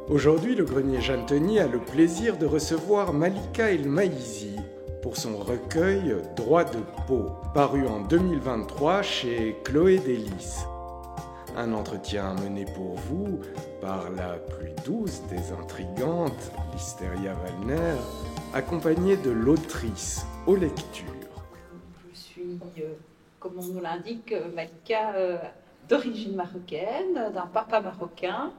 Aujourd'hui, le Grenier Jeanne-Teny a le plaisir de recevoir Malika El-Maïzi pour son recueil Droit de peau, paru en 2023 chez Chloé Délices. Un entretien mené pour vous par la plus douce des intrigantes, Listeria Wallner, accompagnée de l'autrice aux lectures. Je suis, comme mon nom l'indique, Malika, d'origine marocaine, d'un papa marocain,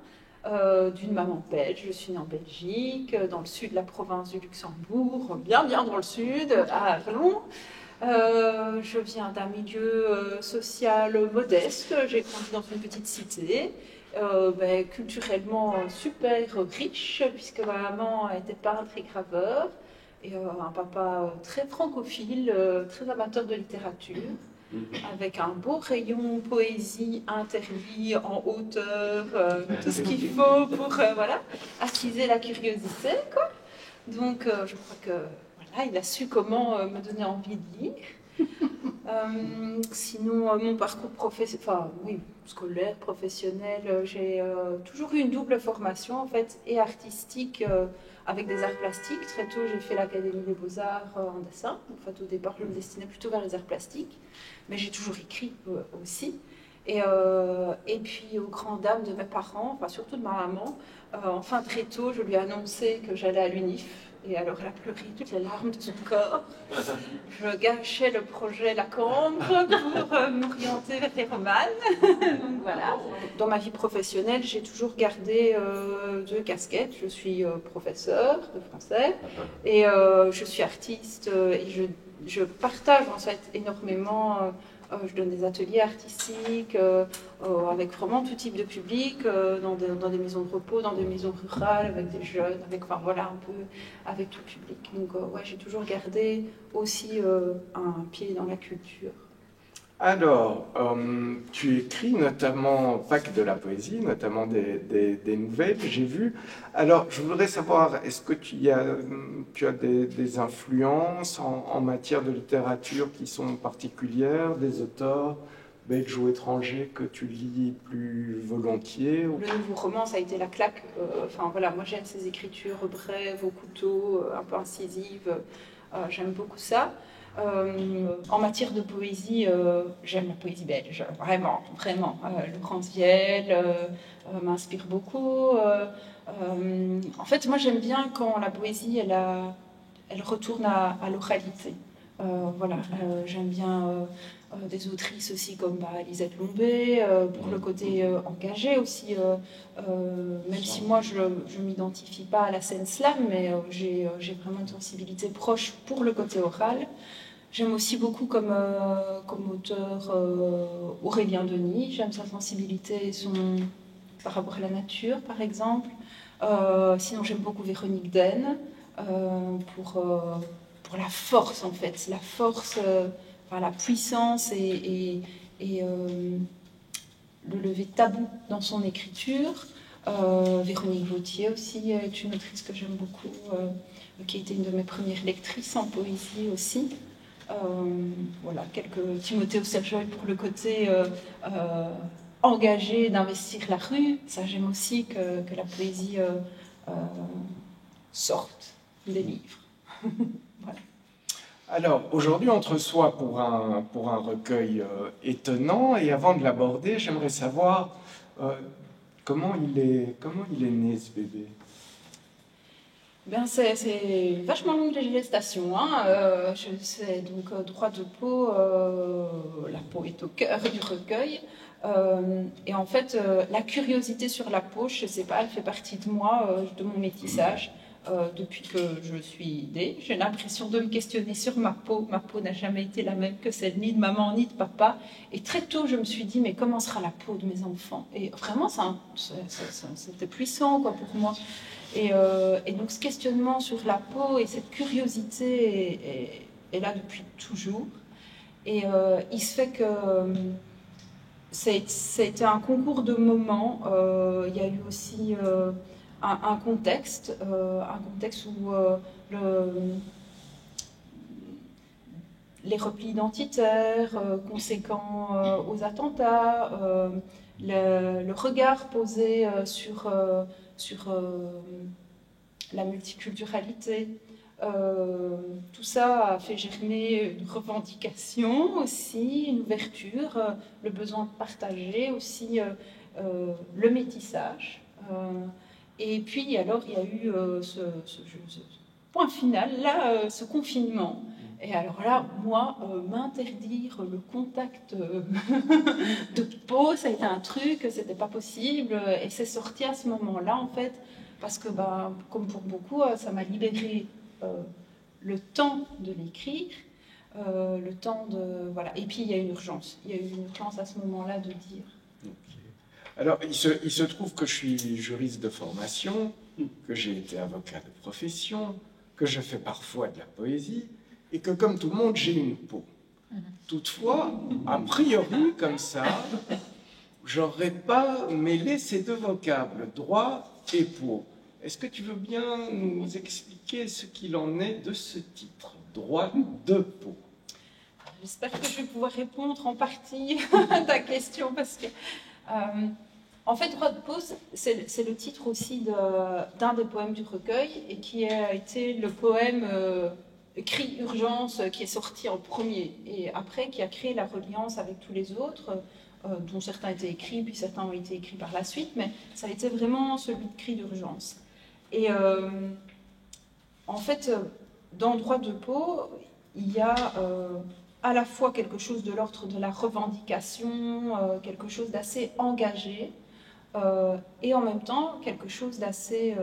d'une maman belge. Je suis née en Belgique, dans le sud de la province du Luxembourg, bien dans le sud, à Arlon. Je viens d'un milieu social modeste. J'ai grandi dans une petite cité, culturellement super riche, puisque ma maman était peintre et graveur, et un papa très francophile, très amateur de littérature, avec un beau rayon poésie interdit en hauteur, tout ce qu'il faut pour attiser la curiosité, quoi. Donc je crois que voilà, il a su comment me donner envie de lire. Sinon, mon parcours scolaire, professionnel, j'ai toujours eu une double formation en fait, et artistique avec des arts plastiques. Très tôt, j'ai fait l'Académie des Beaux-Arts en dessin. En fait, au départ, je me destinais plutôt vers les arts plastiques, mais j'ai toujours écrit aussi. Et puis, aux grandes dames de mes parents, enfin surtout de ma maman, enfin très tôt, je lui ai annoncé que j'allais à l'UNIF. Et alors elle a pleuré toutes les larmes de son corps. Je gâchais le projet La Cambre pour m'orienter vers les romanes. Donc voilà. Dans ma vie professionnelle, j'ai toujours gardé deux casquettes. Je suis professeure de français et je suis artiste et je partage en fait énormément. Je donne des ateliers artistiques avec vraiment tout type de public, dans des maisons de repos, dans des maisons rurales, avec des jeunes, avec tout le public. Donc j'ai toujours gardé aussi un pied dans la culture. Alors, tu écris notamment, pas que de la poésie, notamment des nouvelles, j'ai vu. Alors, je voudrais savoir, est-ce que tu as des influences en matière de littérature qui sont particulières, des auteurs belges ou étrangers que tu lis plus volontiers ou... Le nouveau roman, ça a été la claque. Moi j'aime ces écritures brèves, au couteau, un peu incisives. J'aime beaucoup ça. En matière de poésie, j'aime la poésie belge, vraiment. Le Rancière m'inspire beaucoup. En fait, moi j'aime bien quand la poésie, elle retourne à l'oralité. J'aime bien des autrices aussi comme Lisette Lombé, pour le côté engagé aussi, même si moi je ne m'identifie pas à la scène slam, mais j'ai vraiment une sensibilité proche pour le côté oral. J'aime aussi beaucoup comme auteur Aurélien Denis. J'aime sa sensibilité par rapport à la nature, par exemple. Sinon, j'aime beaucoup Véronique Den pour la force, en fait. La force, la puissance et le lever de tabou dans son écriture. Véronique Vautier aussi est une autrice que j'aime beaucoup, qui a été une de mes premières lectrices en poésie aussi. Timothée Austerjoy pour le côté engagé d'investir la rue. Ça, j'aime aussi que la poésie sorte des livres. Voilà. Alors, aujourd'hui, on te reçoit pour un recueil étonnant, et avant de l'aborder, j'aimerais savoir comment il est né, ce bébé. C'est vachement longue la gestation. C'est donc Droit de peau. La peau est au cœur du recueil. Et en fait, la curiosité sur la peau, je ne sais pas, elle fait partie de moi, de mon métissage. Depuis que je suis née, j'ai l'impression de me questionner sur ma peau. Ma peau n'a jamais été la même que celle ni de maman ni de papa. Et très tôt, je me suis dit, mais comment sera la peau de mes enfants? Et vraiment, c'était puissant quoi, pour moi. Et donc, ce questionnement sur la peau et cette curiosité est là depuis toujours. Et il se fait que ça a été un concours de moments. Il y a eu aussi un contexte où les replis identitaires conséquents aux attentats, le regard posé sur la multiculturalité. Tout ça a fait germer une revendication aussi, une ouverture, le besoin de partager aussi le métissage. Et puis alors il y a eu ce point final, là, ce confinement. Et alors là, moi, m'interdire le contact de peau, ça a été un truc, c'était pas possible. Et c'est sorti à ce moment-là, en fait, parce que, bah, comme pour beaucoup, ça m'a libéré le temps de l'écrire, le temps de... Voilà. Et puis, il y a une urgence. Il y a eu une urgence à ce moment-là de dire. Okay. Alors, il se trouve que je suis juriste de formation, que j'ai été avocat de profession, que je fais parfois de la poésie, et que, comme tout le monde, j'ai une peau. Toutefois, a priori, comme ça, j'aurais pas mêlé ces deux vocables, droit et peau. Est-ce que tu veux bien nous expliquer ce qu'il en est de ce titre, droit de peau? J'espère que je vais pouvoir répondre en partie à ta question, parce que, en fait, droit de peau, c'est le titre aussi d'un des poèmes du recueil, et qui a été le poème Cri Urgence, qui est sorti en premier, et après qui a créé la reliance avec tous les autres, dont certains étaient écrits, puis certains ont été écrits par la suite, mais ça a été vraiment celui de Cri d'urgence. Et en fait, dans Droit de peau, il y a à la fois quelque chose de l'ordre de la revendication, quelque chose d'assez engagé, et en même temps quelque chose d'assez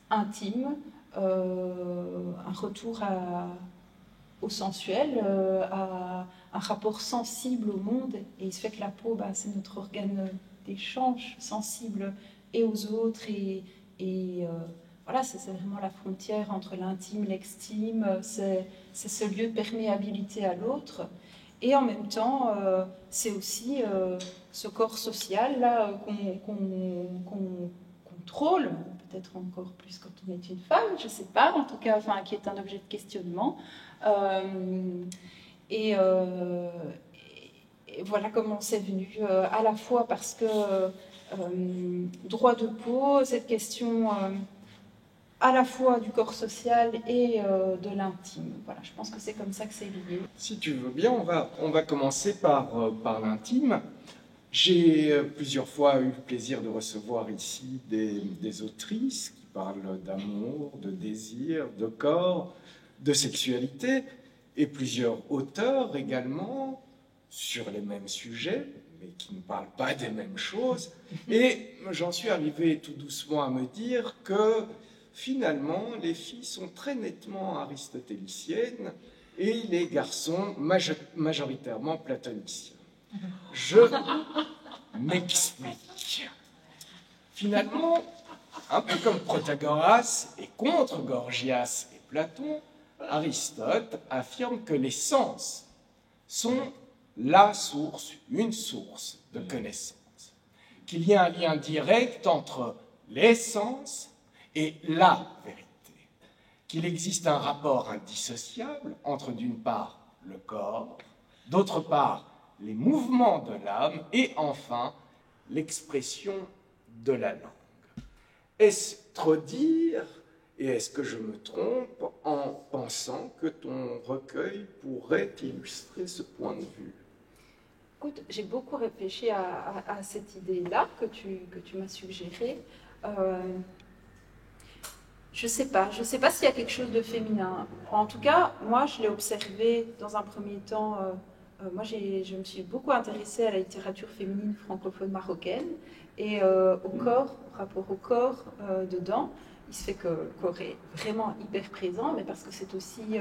intime, un retour au sensuel, à un rapport sensible au monde. Et il se fait que la peau, bah, c'est notre organe d'échange sensible et aux autres, et voilà, c'est vraiment la frontière entre l'intime, l'extime, c'est ce lieu de perméabilité à l'autre. Et en même temps, c'est aussi ce corps social là qu'on contrôle, peut-être encore plus quand on est une femme, je ne sais pas, en tout cas, enfin, qui est un objet de questionnement. Et voilà comment c'est venu, à la fois parce que droit de peau, cette question à la fois du corps social et de l'intime. Voilà, je pense que c'est comme ça que c'est lié. Si tu veux bien, on va commencer par l'intime. J'ai plusieurs fois eu le plaisir de recevoir ici des autrices qui parlent d'amour, de désir, de corps, de sexualité, et plusieurs auteurs également sur les mêmes sujets, mais qui ne parlent pas des mêmes choses. Et j'en suis arrivé tout doucement à me dire que finalement, les filles sont très nettement aristotéliciennes et les garçons majoritairement platoniciens. Je m'explique. Finalement, un peu comme Protagoras et contre Gorgias et Platon, Aristote affirme que les sens sont la source, une source de connaissance, qu'il y a un lien direct entre les sens et la vérité, qu'il existe un rapport indissociable entre d'une part le corps, d'autre part les mouvements de l'âme et enfin l'expression de la langue. Est-ce trop dire, et est-ce que je me trompe en pensant que ton recueil pourrait illustrer ce point de vue? Écoute, j'ai beaucoup réfléchi à cette idée-là que tu m'as suggérée. Je sais pas s'il y a quelque chose de féminin. En tout cas, moi, je l'ai observé dans un premier temps. Moi, je me suis beaucoup intéressée à la littérature féminine francophone marocaine et au corps, au rapport au corps dedans. Il se fait que le corps est vraiment hyper présent, mais parce que c'est aussi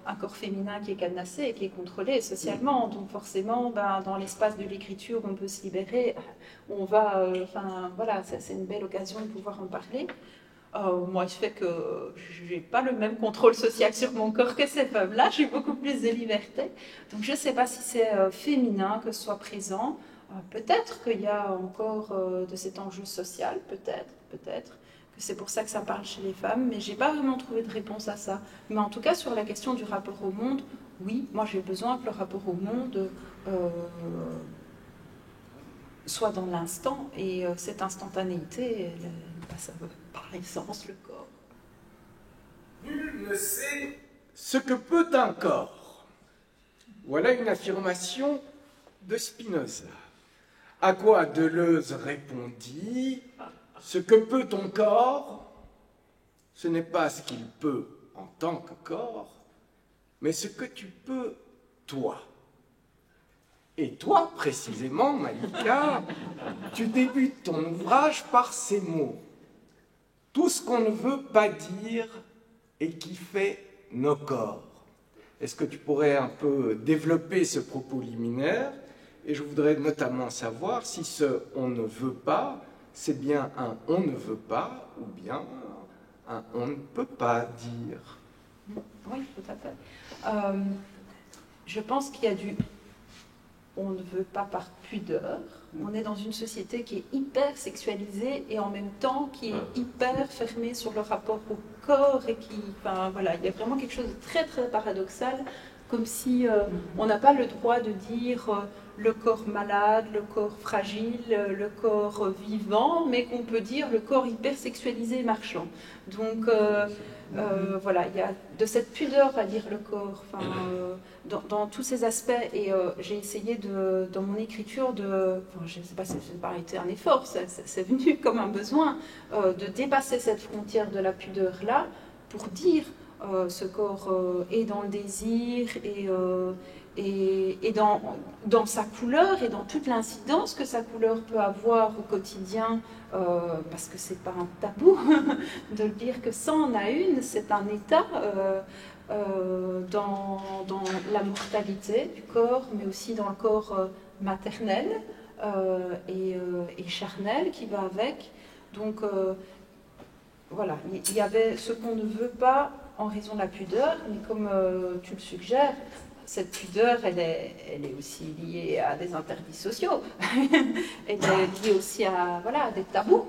un corps féminin qui est cadenassé et qui est contrôlé socialement. Donc forcément, ben, dans l'espace de l'écriture, on peut se libérer. On va, voilà, c'est une belle occasion de pouvoir en parler. Moi, il se fait que je n'ai pas le même contrôle social sur mon corps que ces femmes-là. J'ai beaucoup plus de liberté. Donc je ne sais pas si c'est féminin que ce soit présent. Peut-être qu'il y a encore de cet enjeu social, peut-être. Que c'est pour ça que ça parle chez les femmes, mais je n'ai pas vraiment trouvé de réponse à ça. Mais en tout cas, sur la question du rapport au monde, oui, moi j'ai besoin que le rapport au monde soit dans l'instant, et cette instantanéité, ça veut par essence le corps. Nul ne sait ce que peut un corps. Voilà une affirmation de Spinoza. À quoi Deleuze répondit: ce que peut ton corps, ce n'est pas ce qu'il peut en tant que corps, mais ce que tu peux, toi. Et toi, précisément, Malika, tu débutes ton ouvrage par ces mots. Tout ce qu'on ne veut pas dire et qui fait nos corps. Est-ce que tu pourrais un peu développer ce propos liminaire? Et je voudrais notamment savoir si ce « on ne veut pas », c'est bien un « on ne veut pas » ou bien un « on ne peut pas dire ». Oui, tout à fait. Je pense qu'il y a du on ne veut pas par pudeur. On est dans une société qui est hyper sexualisée et en même temps qui est hyper fermée sur le rapport au corps et qui, enfin voilà, il y a vraiment quelque chose de très très paradoxal, comme si on n'a pas le droit de dire le corps malade, le corps fragile, le corps vivant, mais qu'on peut dire le corps hyper sexualisé et marchand. Donc voilà, il y a de cette pudeur à dire le corps, dans tous ces aspects, et j'ai essayé dans mon écriture je ne sais pas si ça n'a pas été un effort, c'est venu comme un besoin, de dépasser cette frontière de la pudeur-là, pour dire ce corps est dans le désir, et dans sa couleur, et dans toute l'incidence que sa couleur peut avoir au quotidien, parce que c'est pas un tabou de le dire que ça en a une, c'est un état dans la mortalité du corps, mais aussi dans le corps maternel et charnel qui va avec. Donc voilà, il y avait ce qu'on ne veut pas en raison de la pudeur, mais comme tu le suggères, cette pudeur, elle est aussi liée à des interdits sociaux. Elle est liée aussi à des tabous.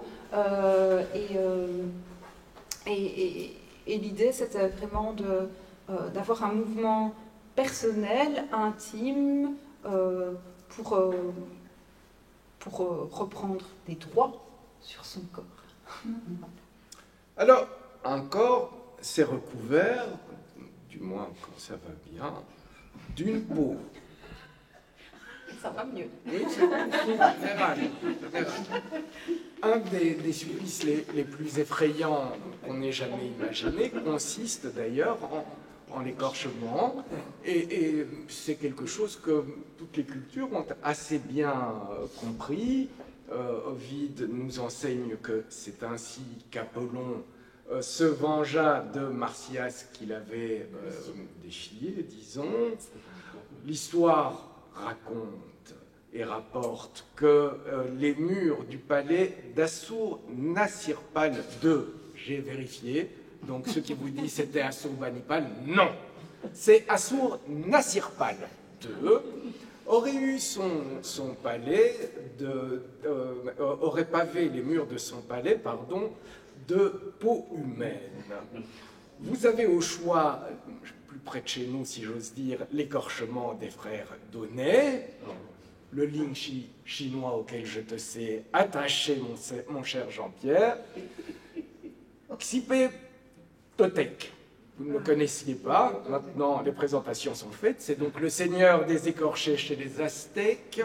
Et l'idée, c'était vraiment d'avoir un mouvement personnel, intime, pour reprendre des droits sur son corps. Alors, un corps, c'est recouvert, du moins quand ça va bien, d'une peau. Ça va mieux. Oui, c'est général. Un des supplices les plus effrayants qu'on ait jamais imaginé consiste d'ailleurs en l'écorchement, et c'est quelque chose que toutes les cultures ont assez bien compris. Ovide nous enseigne que c'est ainsi qu'Apollon se vengea de Marsyas qu'il avait défié, disons. L'histoire raconte et rapporte que les murs du palais d'Assur-Nassirpal II, j'ai vérifié, donc ce qui vous dit c'était Assurbanipal, non, c'est Assur-Nassirpal II, aurait eu son palais, aurait pavé les murs de son palais, de peau humaine. Vous avez au choix, plus près de chez nous si j'ose dire, l'écorchement des frères Donnet, le lingxi chinois auquel je te sais attaché, mon cher Jean-Pierre, Xipe Totec. Vous ne le connaissiez pas, maintenant les présentations sont faites, c'est donc le seigneur des écorchés chez les Aztèques.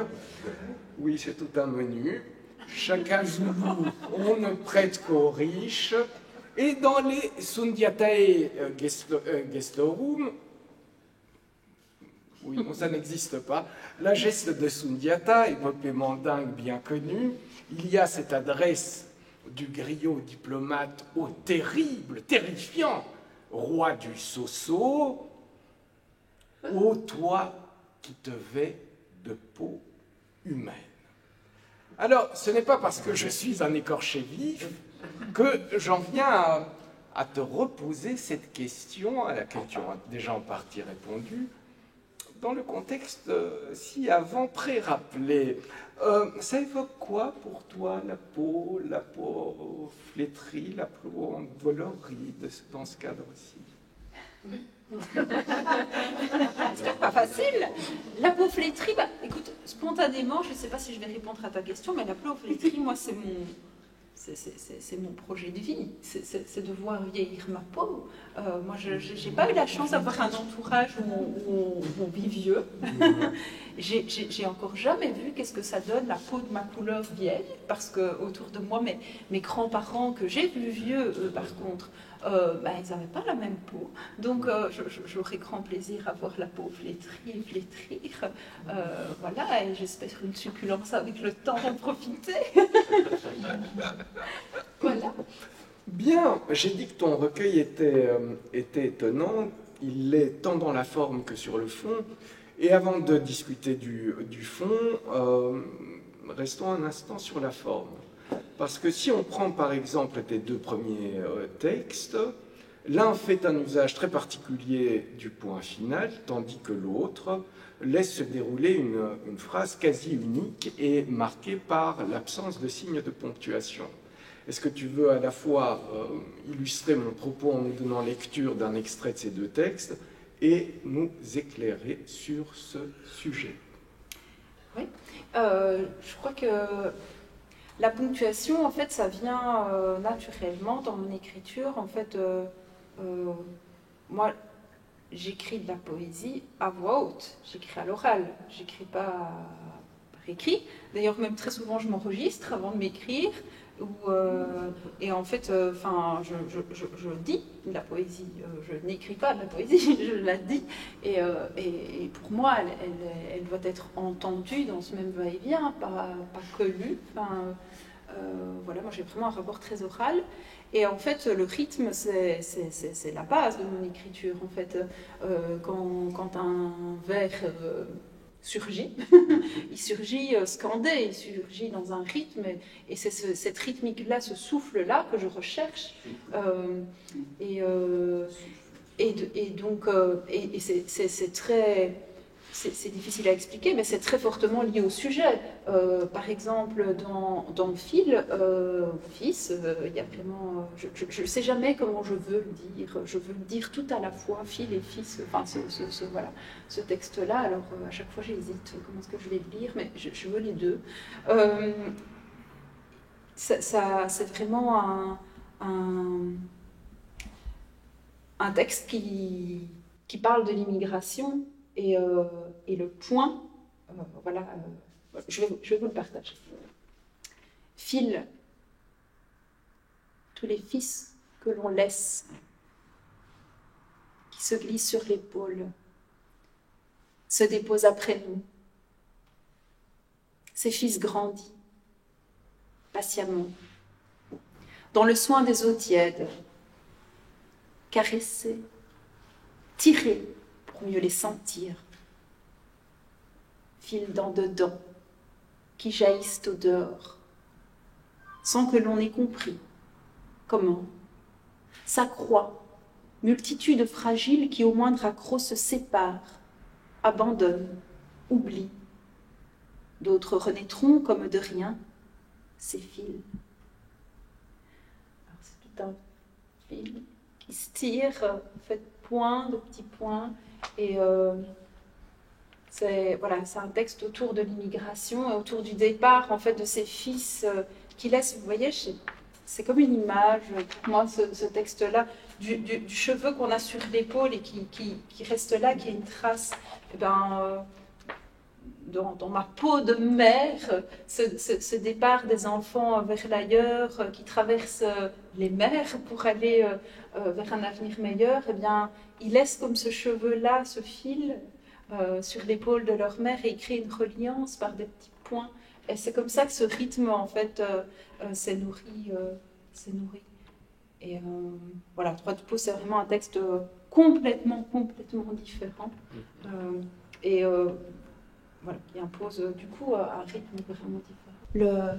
Oui, c'est tout un menu. Chacun Zoulou, on ne prête qu'aux riches. Et dans les Sundiatae Gestorum, oui, non, ça n'existe pas, la geste de Sundiata, épopée mandingue bien connue, il y a cette adresse du griot diplomate au terrible, terrifiant roi du Soso, ô toi qui te vêts de peau humaine. Alors, ce n'est pas parce que je suis un écorché vif que j'en viens à te reposer cette question à laquelle tu as déjà en partie répondu, dans le contexte si avant pré-rappelé. Ça évoque quoi pour toi, la peau flétrie, la peau endolorie dans ce cadre-ci? C'est pas facile. La peau flétrie, bah, écoute, spontanément, je ne sais pas si je vais répondre à ta question, mais la peau flétrie, moi, c'est mon projet de vie, c'est de voir vieillir ma peau. Moi, je n'ai pas eu la chance d'avoir un entourage où on vit vieux. J'ai encore jamais vu qu'est-ce que ça donne la peau de ma couleur vieille, parce que autour de moi, mes grands-parents que j'ai vus vieux, eux, par contre, bah, ils n'avaient pas la même peau. Donc, j'aurais grand plaisir à voir la peau flétrie et flétrir. Voilà, et j'espère une succulence avec le temps d'en profiter. Voilà. Bien, j'ai dit que ton recueil était étonnant. Il l'est tant dans la forme que sur le fond. Et avant de discuter du fond, restons un instant sur la forme. Parce que si on prend par exemple tes deux premiers textes, l'un fait un usage très particulier du point final, tandis que l'autre laisse se dérouler une phrase quasi unique et marquée par l'absence de signes de ponctuation. Est-ce que tu veux à la fois illustrer mon propos en nous donnant lecture d'un extrait de ces deux textes et nous éclairer sur ce sujet? Oui, je crois que la ponctuation, en fait, ça vient naturellement dans mon écriture. En fait, moi, j'écris de la poésie à voix haute, j'écris à l'oral, j'écris pas par écrit. D'ailleurs, même très souvent, je m'enregistre avant de m'écrire. Et en fait, je dis de la poésie, je n'écris pas de la poésie, je la dis. Et pour moi, elle doit être entendue dans ce même va-et-vient, pas que lue. Voilà, moi j'ai vraiment un rapport très oral. Et en fait, le rythme, c'est la base de mon écriture. En fait, quand un vers surgit, il surgit scandé, il surgit dans un rythme, et c'est cette rythmique-là, ce souffle-là que je recherche. C'est très... C'est difficile à expliquer, mais c'est très fortement lié au sujet. Par exemple, dans Fil, fils, il y a vraiment... Je ne sais jamais comment je veux le dire. Je veux le dire tout à la fois, Fil et fils. Enfin, voilà, ce texte-là. Alors, à chaque fois, j'hésite. Comment est-ce que je vais le lire? Mais je veux les deux. C'est vraiment un texte qui parle de l'immigration. Et le point, voilà, je vais vous le partager. Fil, tous les fils que l'on laisse, qui se glissent sur l'épaule, se déposent après nous. Ces fils grandis, patiemment, dans le soin des eaux tièdes, caressés, tirés, pour mieux les sentir, fils d'en dedans, qui jaillissent au dehors, sans que l'on ait compris comment s'accroît multitude fragile qui au moindre accroc se sépare, abandonne, oublie. D'autres renaîtront comme de rien, ces fils. Alors c'est tout un fil qui se tire, fait point, de petits points. Et c'est un texte autour de l'immigration et autour du départ en fait de ces fils qui laissent, vous voyez, c'est comme une image pour moi ce texte-là du cheveu qu'on a sur l'épaule et qui reste là, qui a une trace. Et ben, dans ma peau de mère, ce départ des enfants vers l'ailleurs, qui traversent les mers pour aller vers un avenir meilleur, eh bien, ils laissent comme ce cheveu-là, ce fil, sur l'épaule de leur mère, et ils créent une reliance par des petits points. Et c'est comme ça que ce rythme, en fait, s'est nourri. Et voilà, Droit de peau, c'est vraiment un texte complètement différent. Voilà, qui impose du coup un rythme vraiment différent.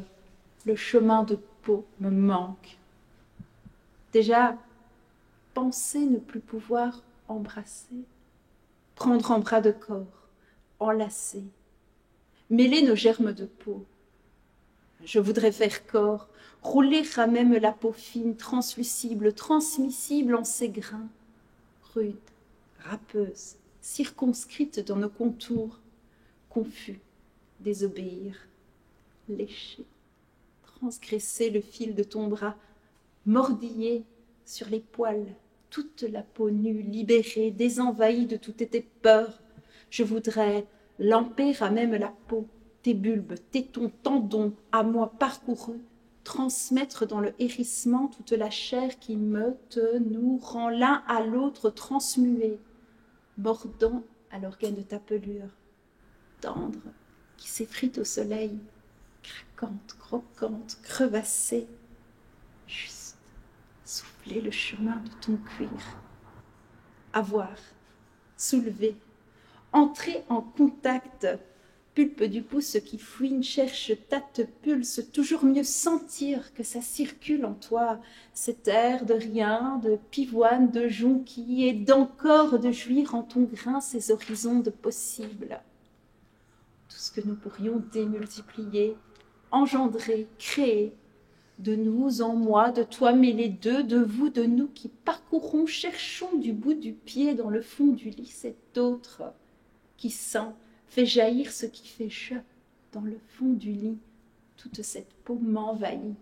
Le chemin de peau me manque. Déjà, penser ne plus pouvoir embrasser, prendre en bras de corps, enlacer, mêler nos germes de peau. Je voudrais faire corps, rouler à même la peau fine, translucible, transmissible en ses grains, rude, râpeuse, circonscrite dans nos contours, confus, désobéir, lécher, transgresser le fil de ton bras, mordiller sur les poils, toute la peau nue, libérée, désenvahie de toutes tes peurs. Je voudrais lamper à même la peau, tes bulbes, tétons, tendons, à moi parcourus, transmettre dans le hérissement toute la chair qui me te nous rend l'un à l'autre transmués, mordant à l'organe de ta pelure, tendre, qui s'effrite au soleil, craquante, croquante, crevassée, juste souffler le chemin de ton cuir. Avoir, soulever, entrer en contact, pulpe du pouce qui fouine, cherche, tâte, pulse, toujours mieux sentir que ça circule en toi, cet air de rien, de pivoine, de jonquille, et d'encore de jouir en ton grain ces horizons de possibles. Tout ce que nous pourrions démultiplier, engendrer, créer, de nous en moi, de toi mêlés deux, de vous, de nous qui parcourons, cherchons du bout du pied dans le fond du lit cet autre qui sent, fait jaillir ce qui fait je dans le fond du lit, toute cette peau m'envahit.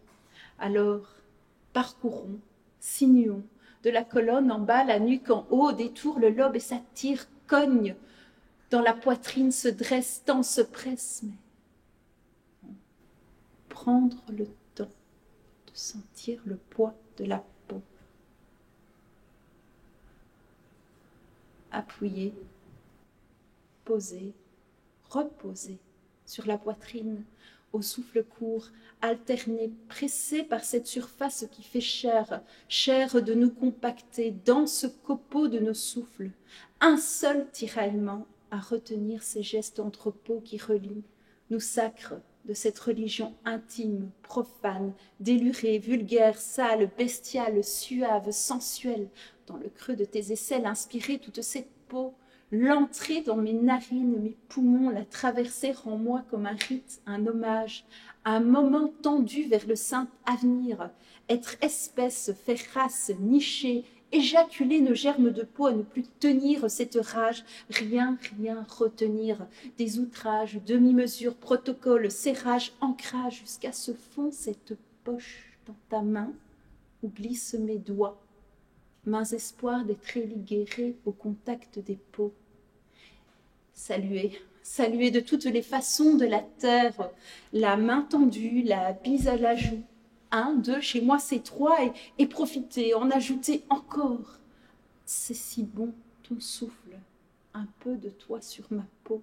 Alors, parcourons, sinuons, de la colonne en bas, la nuque en haut, détour le lobe et ça tire, cogne, dans la poitrine se dresse, tant se presse, mais prendre le temps de sentir le poids de la peau. Appuyer, poser, reposer sur la poitrine, au souffle court, alterné, pressé par cette surface qui fait chair, chair de nous compacter dans ce copeau de nos souffles, un seul tiraillement à retenir ces gestes entrepôts qui relient, nous sacrent de cette religion intime, profane, délurée, vulgaire, sale, bestiale, suave, sensuelle, dans le creux de tes aisselles inspirer toute cette peau, l'entrer dans mes narines, mes poumons, la traverser en moi comme un rite, un hommage, un moment tendu vers le saint avenir, être espèce, faire race, nicher, éjaculer nos germes de peau à ne plus tenir cette rage, rien, rien retenir, des outrages, demi-mesures, protocoles, serrage, ancrage, jusqu'à ce fond cette poche dans ta main où glissent mes doigts, mains espoir d'être éliguérés au contact des peaux. Saluer, saluer de toutes les façons de la terre, la main tendue, la bise à la joue. 1, 2, chez moi c'est 3, et profiter, en ajouter encore. C'est si bon ton souffle, un peu de toi sur ma peau.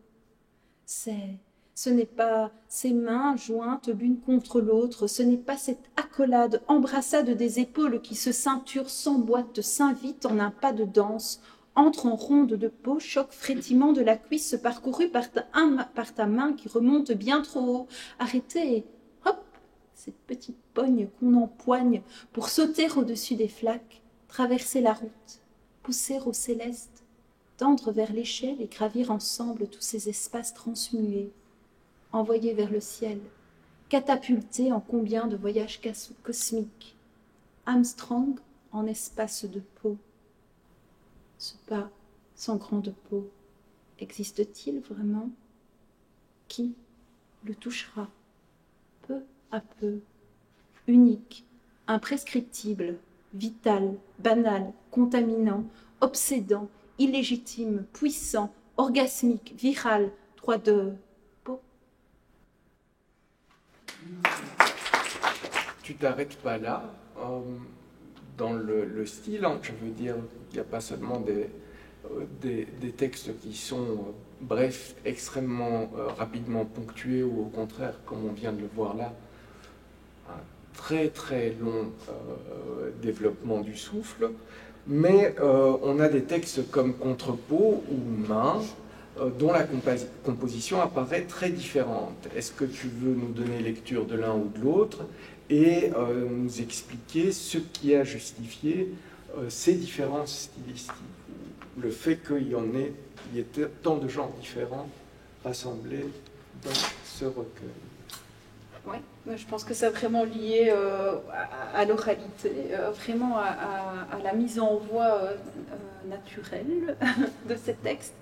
Ce n'est pas ces mains jointes l'une contre l'autre, ce n'est pas cette accolade, embrassade des épaules qui se ceinture, s'emboîte, s'invite en un pas de danse, entre en ronde de peau, choc frétillement de la cuisse parcourue par ta main qui remonte bien trop haut. Arrêtez, hop, cette petite pogne qu'on empoigne pour sauter au-dessus des flaques, traverser la route, pousser au céleste, tendre vers l'échelle et gravir ensemble tous ces espaces transmués, envoyer vers le ciel, catapulter en combien de voyages cosmiques, Armstrong en espace de peau. Ce pas sans grande peau, existe-t-il vraiment? Qui le touchera peu à peu, unique, imprescriptible, vital, banal, contaminant, obsédant, illégitime, puissant, orgasmique, viral, droit de peau? Tu t'arrêtes pas là. Dans le style, hein, je veux dire, il n'y a pas seulement des textes qui sont brefs, extrêmement rapidement ponctués, ou au contraire, comme on vient de le voir là, un très très long développement du souffle, mais on a des textes comme Contrepeau ou Main, dont la composition apparaît très différente. Est-ce que tu veux nous donner lecture de l'un ou de l'autre et nous expliquer ce qui a justifié ces différences stylistiques, le fait qu'il y ait tant de genres différents rassemblés dans ce recueil? Oui, je pense que c'est vraiment lié à l'oralité, vraiment à la mise en voix naturelle de ces textes.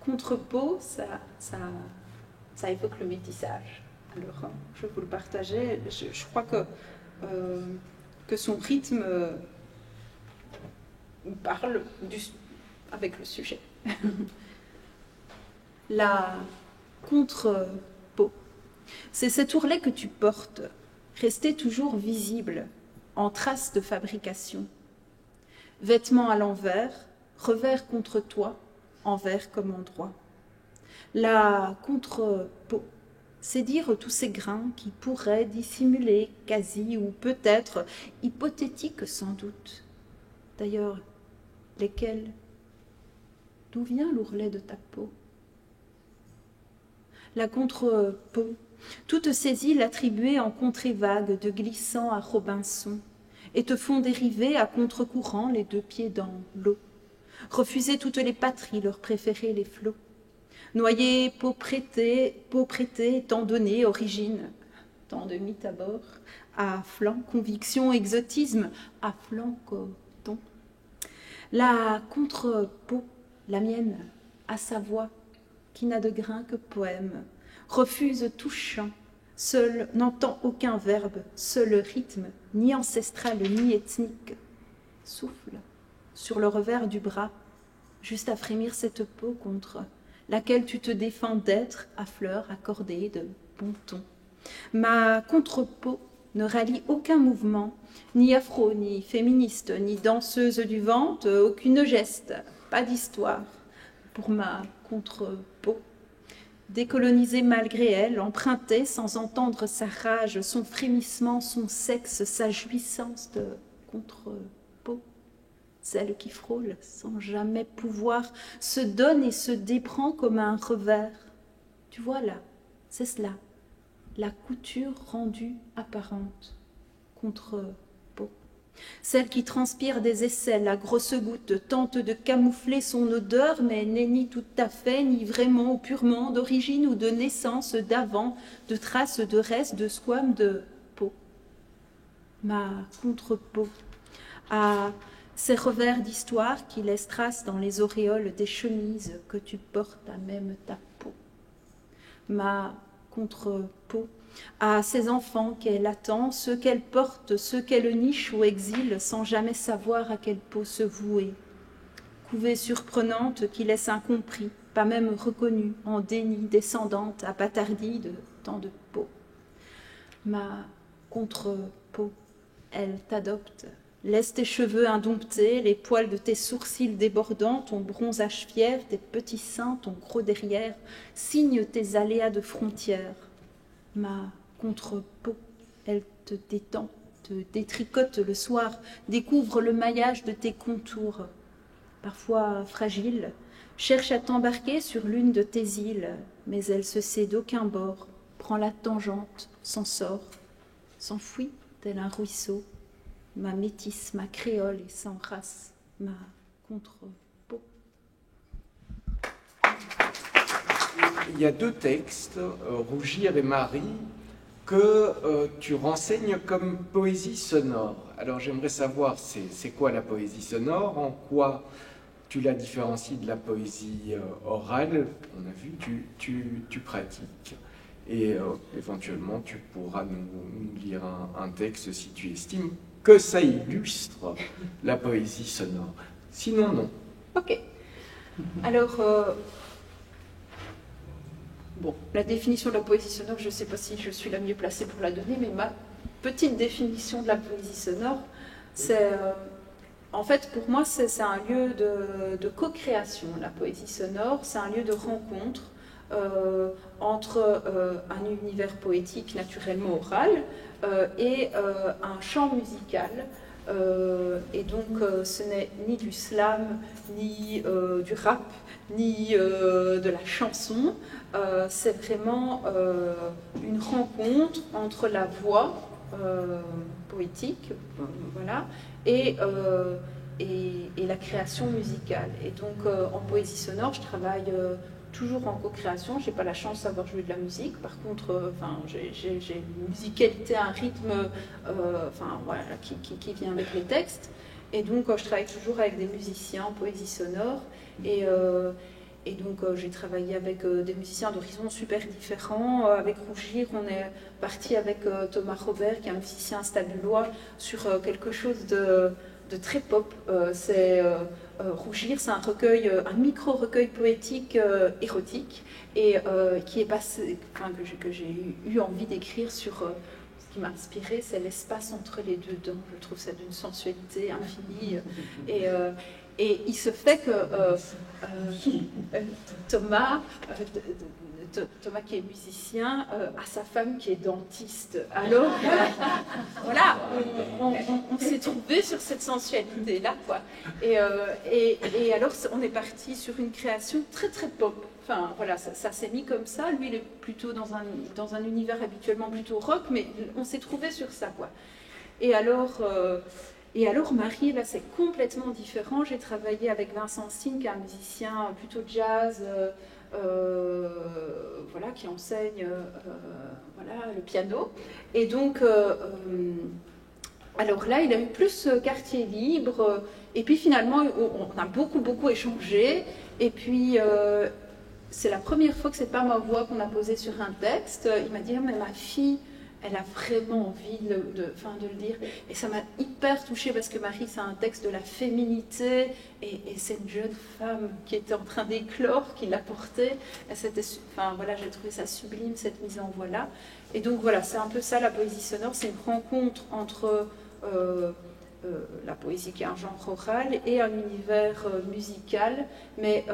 Contre Pau, ça évoque le métissage. Alors, je vous le partageais. Je crois que son rythme parle avec le sujet. La contre-Pau. C'est cet ourlet que tu portes, resté toujours visible, en trace de fabrication. Vêtements à l'envers, revers contre toi, envers comme endroit. La contre-Pau, c'est dire tous ces grains qui pourraient dissimuler, quasi ou peut-être, hypothétiques sans doute. D'ailleurs, lesquels? D'où vient l'ourlet de ta peau? La contre-Pau, toutes ces îles attribuées en contrées vagues de glissant à Robinson, et te font dériver à contre-courant les deux pieds dans l'eau. Refuser toutes les patries, leur préférer les flots. Noyer, peau prêtée, tant donné, origine, tant de mythes à bord, à flanc, conviction, exotisme, à flanc, coton. La contre-Pau, la mienne, à sa voix, qui n'a de grain que poème, refuse tout chant, seul n'entend aucun verbe, seul rythme, ni ancestral ni ethnique, souffle sur le revers du bras, juste à frémir cette peau contre laquelle tu te défends d'être à fleurs accordées de bon ton. Ma contre-peau ne rallie aucun mouvement, ni afro, ni féministe, ni danseuse du ventre, aucune geste, pas d'histoire pour ma contre-peau. Décolonisée malgré elle, empruntée sans entendre sa rage, son frémissement, son sexe, sa jouissance de contre-peau. Celle qui frôle sans jamais pouvoir, se donne et se déprend comme un revers. Tu vois là, c'est cela, la couture rendue apparente, contre-peau. Celle qui transpire des aisselles à grosses gouttes, tente de camoufler son odeur, mais n'est ni tout à fait, ni vraiment ou purement, d'origine ou de naissance, d'avant, de traces, de restes, de squames, de peau. Ma contre-peau à ces revers d'histoire qui laissent trace dans les auréoles des chemises que tu portes à même ta peau. Ma contre-peau à ces enfants qu'elle attend, ceux qu'elle porte, ceux qu'elle niche ou exile sans jamais savoir à quelle peau se vouer. Couvée surprenante qui laisse incompris, pas même reconnue, en déni, descendante, apatardie de tant de peau. Ma contre-peau, elle t'adopte, laisse tes cheveux indomptés, les poils de tes sourcils débordants, ton bronzage fier, tes petits seins, ton gros derrière, signe tes aléas de frontières. Ma contre-peau, elle te détend, te détricote le soir, découvre le maillage de tes contours. Parfois fragile, cherche à t'embarquer sur l'une de tes îles, mais elle se sait d'aucun bord, prend la tangente, s'en sort, s'enfuit tel un ruisseau. Ma métisse, ma créole et sans race, ma contre-peau. Il y a deux textes, Rougir et Marie, que tu renseignes comme poésie sonore. Alors j'aimerais savoir, c'est quoi la poésie sonore, en quoi tu la différencies de la poésie orale, on a vu, tu pratiques, et éventuellement tu pourras nous lire un texte si tu estimes que ça illustre la poésie sonore. Sinon, non. Ok. Alors, bon, la définition de la poésie sonore, je ne sais pas si je suis la mieux placée pour la donner, mais ma petite définition de la poésie sonore, c'est, en fait, pour moi, c'est un lieu de co-création. La poésie sonore, c'est un lieu de rencontre entre un univers poétique naturellement oral et un chant musical. Et donc, ce n'est ni du slam, ni du rap, ni de la chanson. C'est vraiment une rencontre entre la voix poétique, voilà, et la création musicale. Et donc, en poésie sonore, je travaille toujours en co-création. Je n'ai pas la chance d'avoir joué de la musique. Par contre, j'ai une musicalité, un rythme voilà, qui vient avec les textes. Et donc, je travaille toujours avec des musiciens en poésie sonore. Et donc, j'ai travaillé avec des musiciens d'horizons super différents. Avec Rougir, on est parti avec Thomas Robert, qui est un musicien stabullois, sur quelque chose de très pop. Rougir, c'est un recueil, un micro-recueil poétique érotique, et qui est passé, que j'ai eu envie d'écrire sur... ce qui m'a inspiré, c'est l'espace entre les deux dents. Je trouve ça d'une sensualité infinie. Et il se fait que Thomas, qui est musicien, a sa femme qui est dentiste. Alors, voilà, on s'est trouvé sur cette sensualité-là, quoi. Et alors, on est parti sur une création très, très pop. Enfin, voilà, ça s'est mis comme ça. Lui, il est plutôt dans un univers habituellement plutôt rock, mais on s'est trouvé sur ça, quoi. Et alors, Marie, là, c'est complètement différent. J'ai travaillé avec Vincent Steen, qui est un musicien plutôt jazz, voilà, qui enseigne voilà, le piano. Et donc, alors là, il a eu plus quartier libre. Et puis finalement, on a beaucoup, beaucoup échangé. Et puis, c'est la première fois que c'est pas ma voix qu'on a posée sur un texte. Il m'a dit, ah, mais ma fille, elle a vraiment envie de le dire. Et ça m'a hyper touchée parce que Marie, c'est un texte de la féminité. Et c'est une jeune femme qui était en train d'éclore, qui l'a portée. Voilà, j'ai trouvé ça sublime, cette mise en voix-là. Et donc voilà, c'est un peu ça la poésie sonore. C'est une rencontre entre la poésie qui est un genre oral et un univers musical. Mais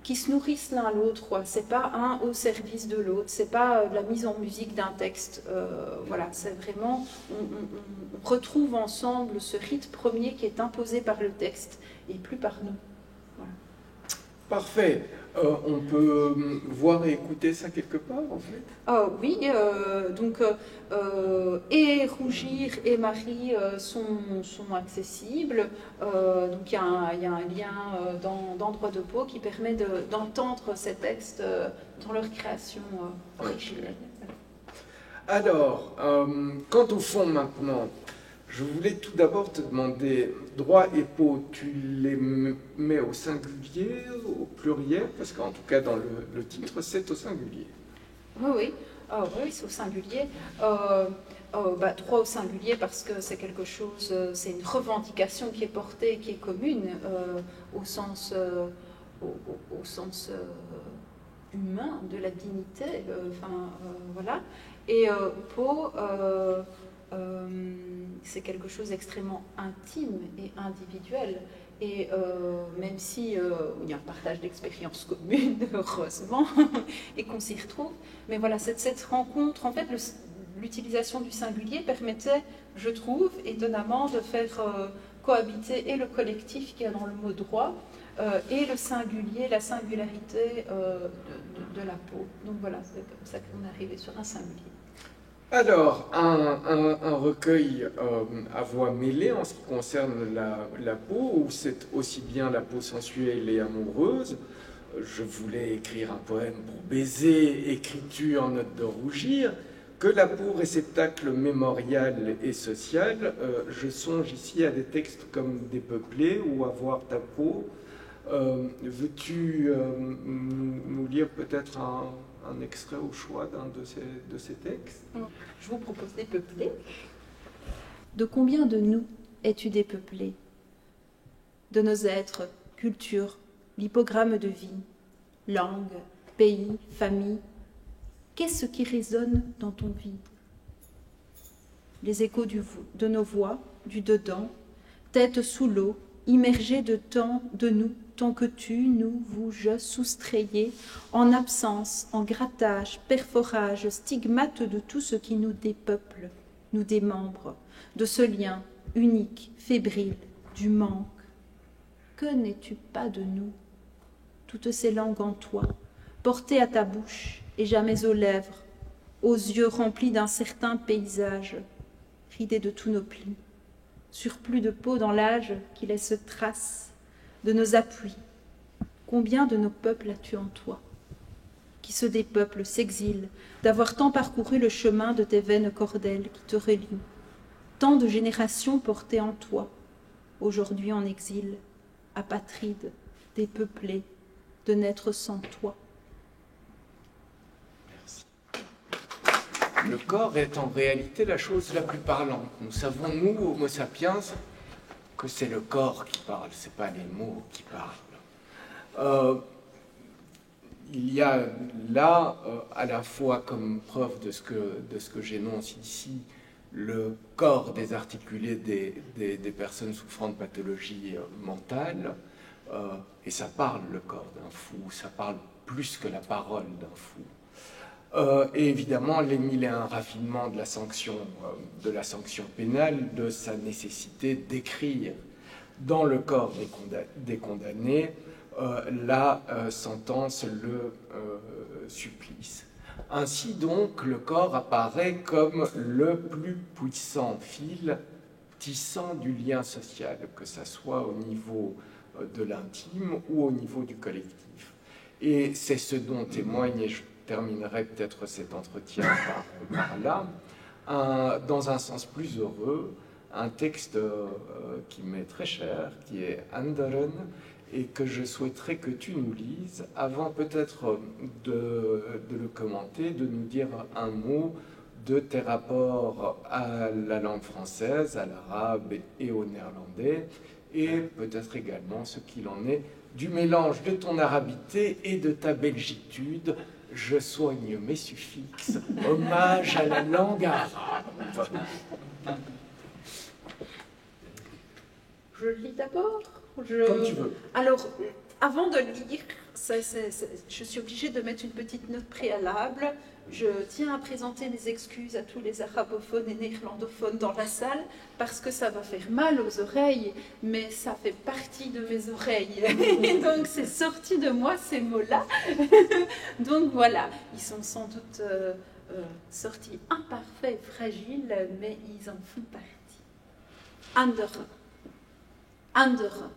qui se nourrissent l'un l'autre, quoi. C'est pas un au service de l'autre, c'est pas la mise en musique d'un texte. Voilà, c'est vraiment, on retrouve ensemble ce rythme premier qui est imposé par le texte et plus par nous. Voilà. Parfait. On peut voir et écouter ça quelque part, en fait? Oui, donc et Rougir et Marie sont accessibles. Donc il y a un lien dans Droit de Pau qui permet d'entendre ces textes dans leur création originelle. Alors, quant au fond maintenant, je voulais tout d'abord te demander, droit et Pau, tu les mets au singulier, au pluriel? Parce qu'en tout cas, dans le titre, c'est au singulier. Oui, c'est au singulier. Droit au singulier parce que c'est quelque chose, c'est une revendication qui est portée, qui est commune au sens humain de la dignité. Voilà. Et Pau... c'est quelque chose d'extrêmement intime et individuel. Et même si il y a un partage d'expériences communes, heureusement, et qu'on s'y retrouve, mais voilà, cette rencontre, en fait, l'utilisation du singulier permettait, je trouve, étonnamment, de faire cohabiter et le collectif qui est dans le mot droit, et le singulier, la singularité de la peau. Donc voilà, c'est comme ça qu'on est arrivé sur un singulier. Alors, un recueil à voix mêlée en ce qui concerne la peau, où c'est aussi bien la peau sensuelle et amoureuse. Je voulais écrire un poème pour baiser, écriture, note de rougir, que la peau réceptacle mémorial et social. Je songe ici à des textes comme Dépeuplé ou Avoir ta peau. Veux-tu nous lire peut-être un extrait au choix d'un de ces textes? Je vous propose Dépeuplé. De combien de nous es-tu dépeuplé? De nos êtres, culture, l'hypogramme de vie, langue, pays, famille. Qu'est-ce qui résonne dans ton vide? Les échos de nos voix, du dedans, tête sous l'eau, immergée de nous, tant que tu, nous, vous, je, soustrayés, en absence, en grattage, perforage, stigmate de tout ce qui nous dépeuple, nous démembre, de ce lien unique, fébrile, du manque. Que n'es-tu pas de nous? Toutes ces langues en toi, portées à ta bouche et jamais aux lèvres, aux yeux remplis d'un certain paysage, ridés de tous nos plis, surplus de peau dans l'âge qui laisse trace de nos appuis, Combien de nos peuples as-tu en toi, qui se dépeuplent, s'exilent, d'avoir tant parcouru le chemin de tes vaines cordelles qui te relient, tant de générations portées en toi, aujourd'hui en exil, apatrides, dépeuplés, de naître sans toi. Merci. Le corps est en réalité la chose la plus parlante. Nous savons, nous, Homo sapiens, que c'est le corps qui parle, ce n'est pas les mots qui parlent. Il y a là, à la fois comme preuve de ce que j'énonce ici, le corps désarticulé des personnes souffrant de pathologies mentales, et ça parle le corps d'un fou, ça parle plus que la parole d'un fou. Et évidemment, les mille et un raffinements de la sanction pénale, de sa nécessité d'écrire dans le corps des condamnés la sentence, le supplice. Ainsi donc, le corps apparaît comme le plus puissant fil tissant du lien social, que ce soit au niveau de l'intime ou au niveau du collectif. Et c'est ce dont témoigne, et je terminerai peut-être cet entretien par là, dans un sens plus heureux, un texte qui m'est très cher, qui est Anderen, et que je souhaiterais que tu nous lises, avant peut-être de le commenter, de nous dire un mot de tes rapports à la langue française, à l'arabe et au néerlandais, et peut-être également ce qu'il en est du mélange de ton arabité et de ta belgitude. Je soigne mes suffixes, hommage à la langue arabe. Je le lis d'abord. Comme tu veux. Alors, avant de lire, je suis obligée de mettre une petite note préalable. Je tiens à présenter mes excuses à tous les arabophones et néerlandophones dans la salle, parce que ça va faire mal aux oreilles, mais ça fait partie de mes oreilles. Et donc, c'est sorti de moi, ces mots-là. Donc, voilà, ils sont sans doute sortis imparfaits, fragiles, mais ils en font partie. Andere. Andere.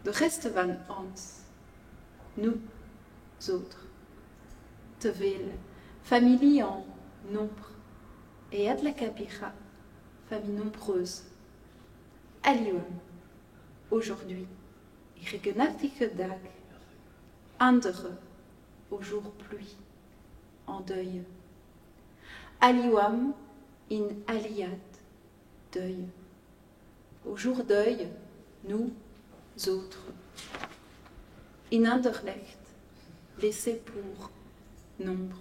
De rest van ons. Nous autres. Te veel. Familie en nombre. Et ad la kabira. Famille nombreuse. Alium. Aujourd'hui. Regenachtige dag. Andere. Au jour pluie. En deuil. Alium in aliat. Deuil. Au jour deuil, nous autres. In Anderlecht, laissé pour nombre.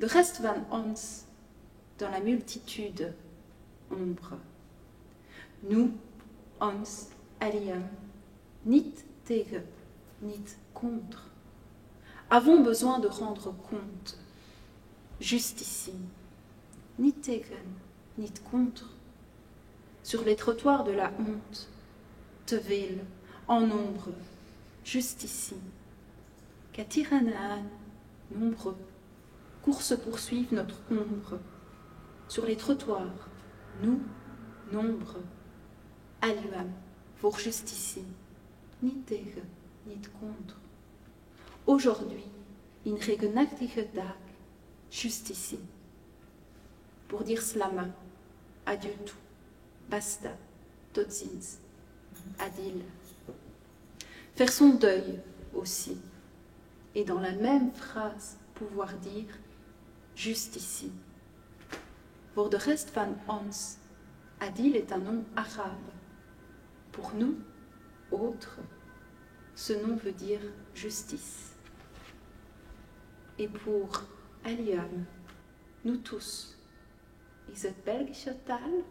De rest van ons, dans la multitude, ombre. Nous, ons, aliam, niet tegen, niet contre. Avons besoin de rendre compte. Juste ici. Niet tegen, niet contre. Sur les trottoirs de la honte, te veel, en nombre, juste ici. Katiranaan, nombreux, course poursuivent notre ombre. Sur les trottoirs, nous, nombre, aliam, pour juste ici, ni tegen, ni contre. Aujourd'hui, in regenachtige dag, juste ici. Pour dire slama, adieu tout. Basta, tot ziens, adil. Faire son deuil aussi, et dans la même phrase pouvoir dire juste ici. Voor de rest van ons, adil est un nom arabe. Pour nous, autres, ce nom veut dire justice. Et pour Aliam, nous tous, is het Belgische taal?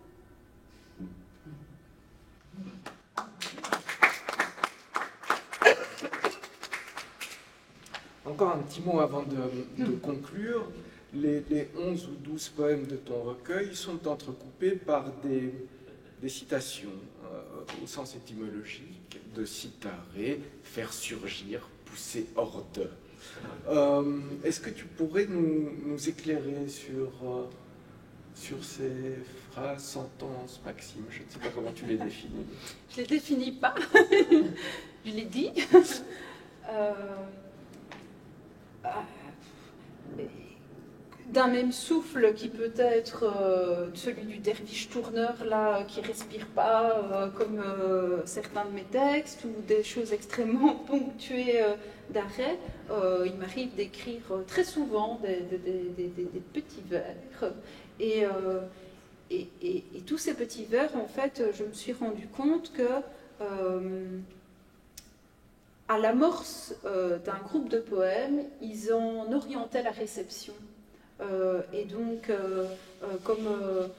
Encore un petit mot avant de conclure. Les 11 ou 12 poèmes de ton recueil sont entrecoupés par des citations au sens étymologique de citare, faire surgir, pousser hors d'eux. Est-ce que tu pourrais nous éclairer sur ces phrases, sentences, maximes, je ne sais pas comment tu les définis. Je ne les définis pas, je les dis. D'un même souffle qui peut être celui du derviche tourneur là, qui respire pas comme certains de mes textes, ou des choses extrêmement ponctuées d'arrêt. Il m'arrive d'écrire très souvent des petits vers, et tous ces petits vers, en fait, je me suis rendu compte que à l'amorce d'un groupe de poèmes, ils en orientaient la réception. Et donc, comme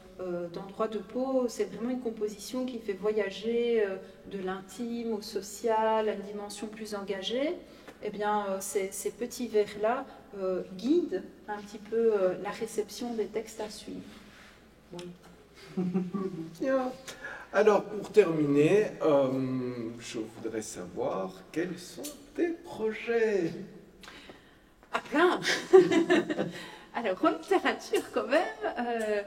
dans Droit de Peau, c'est vraiment une composition qui fait voyager de l'intime au social, à une dimension plus engagée. Eh bien, ces petits vers-là guident un petit peu la réception des textes à suivre. Oui. Bien. Alors, pour terminer, je voudrais savoir quels sont tes projets. Ah, plein. Alors, en littérature, quand même,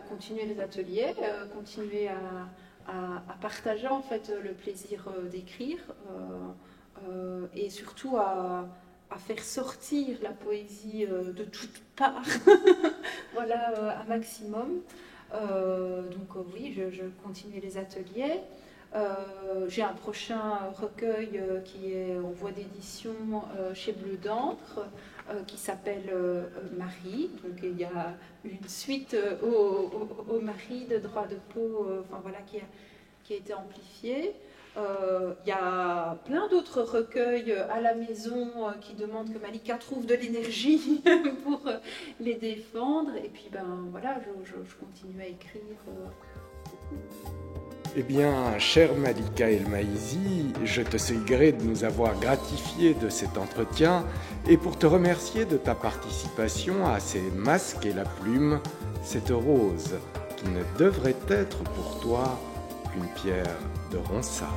continuer les ateliers, continuer à partager en fait le plaisir d'écrire, et surtout à faire sortir la poésie de toutes parts, voilà, un maximum. Donc oui, je continue les ateliers. J'ai un prochain recueil qui est en voie d'édition chez Bleu d'encre, qui s'appelle Marie. Donc il y a une suite au Marie de Droit de Peau, voilà, qui a été amplifiée. Il y a plein d'autres recueils à la maison qui demandent que Malika trouve de l'énergie pour les défendre. Et puis voilà, je continue à écrire. Eh bien, chère Malika Elmaïzy, je te sais gré de nous avoir gratifié de cet entretien et pour te remercier de ta participation à ces masques et la plume, cette rose qui ne devrait être pour toi qu'une pierre de Ronsard.